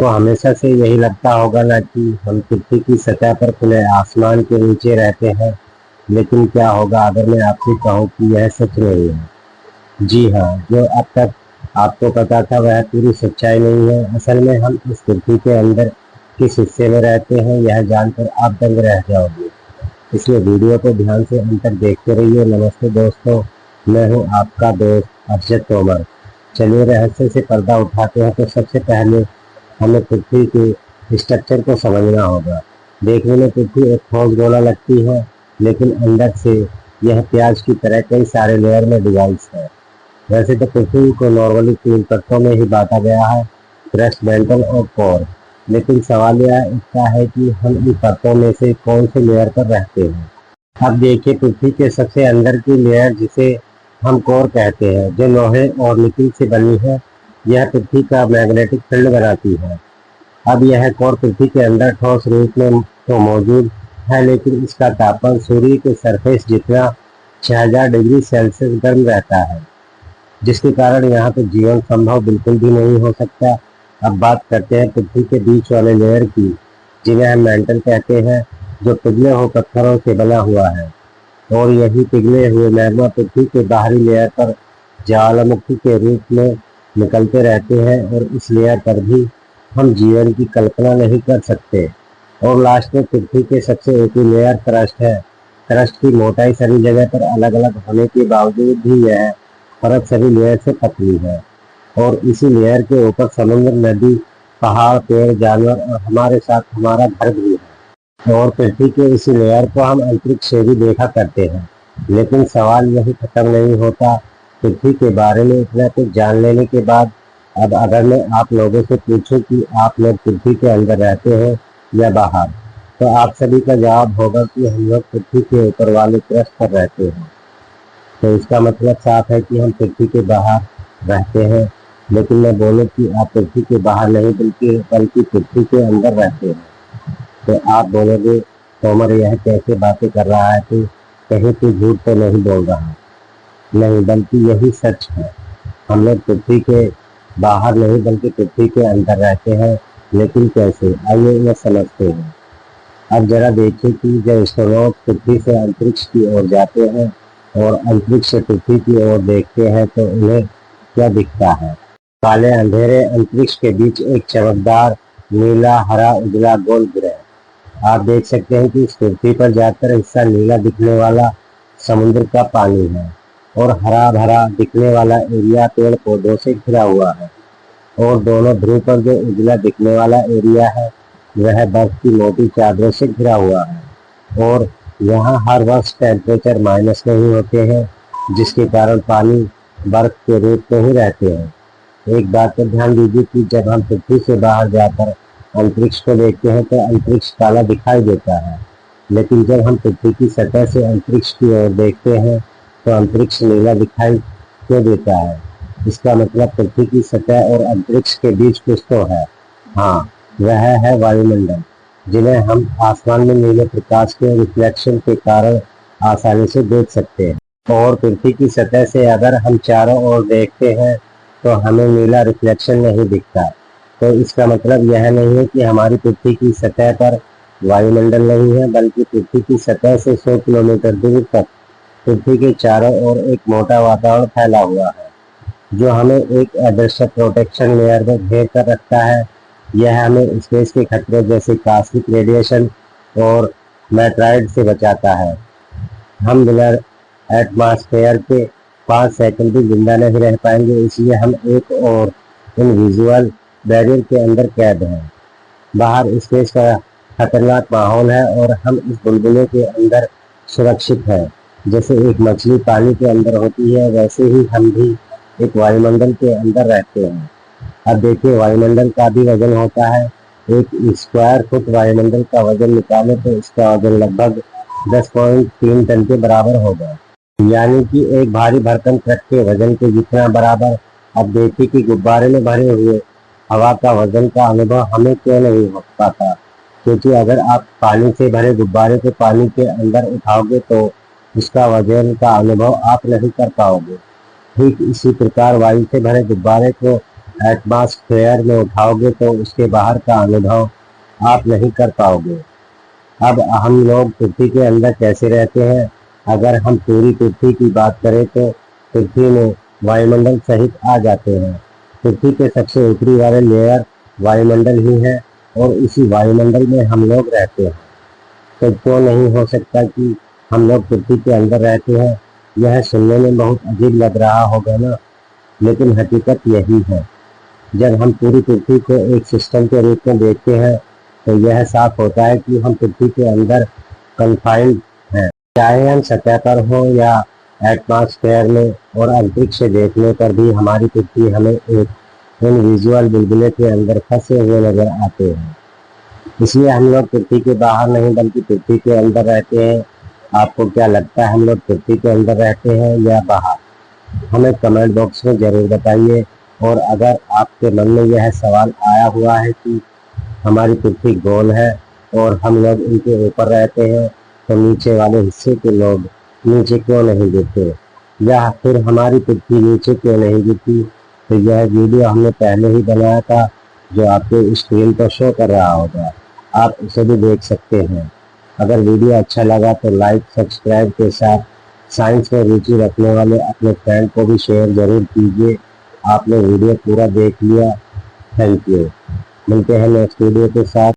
तो हमेशा से यही लगता होगा ना कि हम पृथ्वी की सतह पर खुले आसमान के नीचे रहते हैं। लेकिन क्या होगा अगर मैं आपसे कहूँ कि यह सच नहीं है? जी हाँ, जो अब तक आपको पता था वह पूरी सच्चाई नहीं है। असल में हम इस पृथ्वी के अंदर किस हिस्से में रहते हैं यह जानकर आप दंग रह जाओगे। इसलिए वीडियो को ध्यान से अंत तक देखते रहिए। नमस्ते दोस्तों, मैं हूँ आपका दोस्त अरशद तोमर। चलिए रहस्य से पर्दा उठाते हैं। तो सबसे पहले हमें पृथ्वी के स्ट्रक्चर को समझना होगा। देखने में पृथ्वी एक ठोस गोला लगती है, लेकिन अंदर से यह प्याज की तरह कई सारे लेयर में डिवाइस है। वैसे तो पृथ्वी को नॉर्मली तीन परतों में ही बांटा गया है, क्रस्ट, मैंटल और कोर। लेकिन सवाल यह उठता है कि हम इन परतों में से कौन से लेयर पर रहते हैं। अब देखिए, पृथ्वी के सबसे अंदर की लेयर जिसे हम कोर कहते हैं, जो लोहे और निकल से बनी है, यह पृथ्वी का मैग्नेटिक फील्ड बनाती है। अब यह कोर पृथ्वी के अंदर ठोस रूप में तो मौजूद है, लेकिन इसका तापमान सूर्य के सरफेस जितना 6000 डिग्री सेल्सियस गर्म रहता है, जिसके कारण यहाँ पर जीवन संभव बिल्कुल भी नहीं हो सकता। अब बात करते हैं पृथ्वी के बीच वाले लेयर की, जिन्हें हम मैंटल कहते हैं, जो पिघले हुए पत्थरों से बना हुआ है। और यही पिघले हुए मैग्मा पृथ्वी के बाहरी लेयर पर ज्वालामुखी के रूप में निकलते रहते हैं, और इस लेयर पर भी हम जीवन की कल्पना नहीं कर सकते। और लास्ट में पृथ्वी के सबसे ऊपरी लेयर क्रस्ट है। क्रस्ट की मोटाई सभी जगह पर अलग अलग होने के बावजूद भी यह परत सभी लेयर से पतली है। और इसी लेयर के ऊपर समुद्र, नदी, पहाड़, पेड़, जानवर और हमारे साथ हमारा घर भी है। और पृथ्वी के इसी लेयर को हम अंतरिक्ष से भी देखा करते हैं। लेकिन सवाल यही खत्म नहीं होता। पृथ्वी के बारे में इतना कुछ जान लेने के बाद अब अगर मैं आप लोगों से पूछूं कि आप लोग पृथ्वी के अंदर रहते हैं या बाहर, तो आप सभी का जवाब होगा कि हम लोग पृथ्वी के ऊपर वाले क्रस्ट पर रहते हैं। तो इसका मतलब साफ है कि हम पृथ्वी के बाहर रहते हैं। लेकिन मैं बोलूं कि आप पृथ्वी के बाहर नहीं बल्कि पृथ्वी के अंदर रहते हैं, तो आप बोलोगे तोमर यह कैसे बातें कर रहा है, तो कहीं तू झूठ तो नहीं बोल रहा? नहीं, बल्कि यही सच है। हम लोग पृथ्वी के बाहर नहीं बल्कि पृथ्वी के अंदर रहते हैं। लेकिन कैसे, आइए यह समझते हैं। अब जरा देखिए कि जब एस्ट्रोनॉट पृथ्वी से अंतरिक्ष की ओर जाते हैं और अंतरिक्ष से पृथ्वी की ओर देखते हैं, तो उन्हें क्या दिखता है? काले अंधेरे अंतरिक्ष के बीच एक चमकदार नीला, हरा, उजला गोल ग्रह। आप देख सकते हैं कि इस पृथ्वी पर ज्यादातर हिस्सा नीला दिखने वाला समुद्र का पानी है, और हरा भरा दिखने वाला एरिया पेड़ पौधों से घिरा हुआ है। और दोनों ध्रुव पर जो उजला दिखने वाला एरिया है, वह बर्फ की मोटी चादरों से घिरा हुआ है। और यहाँ हर वर्ष टेम्परेचर माइनस में ही होते हैं, जिसके कारण पानी बर्फ के रूप में ही रहते हैं। एक बात पर ध्यान दीजिए कि जब हम पृथ्वी से बाहर जाकर अंतरिक्ष को देखते हैं, तो अंतरिक्ष काला दिखाई देता है। लेकिन जब हम पृथ्वी की सतह से अंतरिक्ष की ओर देखते हैं, तो अंतरिक्ष नीला दिखाई क्यों देता है? इसका मतलब पृथ्वी की सतह और अंतरिक्ष के बीच कुछ तो है। हाँ, वह है वायुमंडल, जिन्हें हम आसमान में नीले प्रकाश के रिफ्लेक्शन के कारण आसानी से देख सकते हैं। और पृथ्वी की सतह से अगर हम चारों ओर देखते हैं, तो हमें नीला रिफ्लेक्शन नहीं दिखता। तो इसका मतलब यह नहीं है कि हमारी पृथ्वी की सतह पर वायुमंडल नहीं है, बल्कि पृथ्वी की सतह से 100 किलोमीटर दूर तक पृथ्वी के चारों ओर एक मोटा वातावरण फैला हुआ है, जो हमें एक अदृश्य प्रोटेक्शन लेयर में घेर कर रखता है। यह हमें स्पेस के खतरे जैसे कॉस्मिक रेडिएशन और मेटेराइड से बचाता है। हम बिना एटमॉस्फेयर के 5 सेकंड भी जिंदा नहीं रह पाएंगे, इसलिए हम एक और इनविजुअल बैरियर के अंदर कैद हैं। बाहर स्पेस का खतरनाक माहौल है, और हम इस बुलबुले के अंदर सुरक्षित हैं। जैसे एक मछली पानी के अंदर होती है, वैसे ही हम भी एक वायुमंडल के अंदर रहते हैं। अब देखिए, वायुमंडल का भी वजन होता है। एक स्क्वायर फुट वायुमंडल का वजन निकाले तो इसका वजन लगभग 10.3 टन के बराबर होगा, यानी कि एक भारी भरकम ट्रक के वजन के जितना बराबर। अब देखिए कि गुब्बारे में भरे हुए हवा का वजन का अनुभव हमें क्यों नहीं हो पाता, क्योंकि अगर आप पानी से भरे गुब्बारे को पानी के अंदर उठाओगे, तो उसका वजन का अनुभव आप नहीं कर पाओगे। ठीक इसी प्रकार वायु से भरे गुब्बारे को एटमॉस्फेयर में उठाओगे तो उसके बाहर का अनुभव आप नहीं कर पाओगे। अब हम लोग पृथ्वी के अंदर कैसे रहते हैं? अगर हम पूरी पृथ्वी की बात करें तो पृथ्वी में वायुमंडल सहित आ जाते हैं। पृथ्वी के सबसे ऊपरी वाले लेयर वायुमंडल ही है और इसी वायुमंडल में हम लोग रहते हैं। तो क्यों नहीं हो सकता कि हम लोग पृथ्वी के अंदर रहते हैं? यह सुनने में बहुत अजीब लग रहा होगा ना, लेकिन हकीकत यही है। जब हम पूरी पृथ्वी को एक सिस्टम के रूप में देखते हैं तो यह साफ होता है कि हम पृथ्वी के अंदर कन्फाइंड हैं। चाहे हम सतह पर हो या एटमॉस्फेयर में, और अंतरिक्ष से देखने पर भी हमारी पृथ्वी हमें एक इनविजुअल बुलबुले के अंदर फंसे हुए नजर आते हैं। इसलिए हम लोग पृथ्वी के बाहर नहीं बल्कि पृथ्वी के अंदर रहते हैं। आपको क्या लगता है, हम लोग पृथ्वी के अंदर रहते हैं या बाहर? हमें कमेंट बॉक्स में जरूर बताइए। और अगर आपके मन में यह सवाल आया हुआ है कि हमारी पृथ्वी गोल है और हम लोग इनके ऊपर रहते हैं, तो नीचे वाले हिस्से के लोग नीचे क्यों नहीं गिरते, या फिर हमारी पृथ्वी नीचे क्यों नहीं गिरती? तो यह वीडियो हमने पहले ही बनाया था, जो आपके स्क्रीन पर शो कर रहा होगा। आप उसे भी देख सकते हैं। अगर वीडियो अच्छा लगा तो लाइक सब्सक्राइब के साथ साइंस में रुचि रखने वाले अपने फ्रेंड को भी शेयर जरूर कीजिए। आपने वीडियो पूरा देख लिया, थैंक यू। मिलते हैं नेक्स्ट वीडियो के साथ।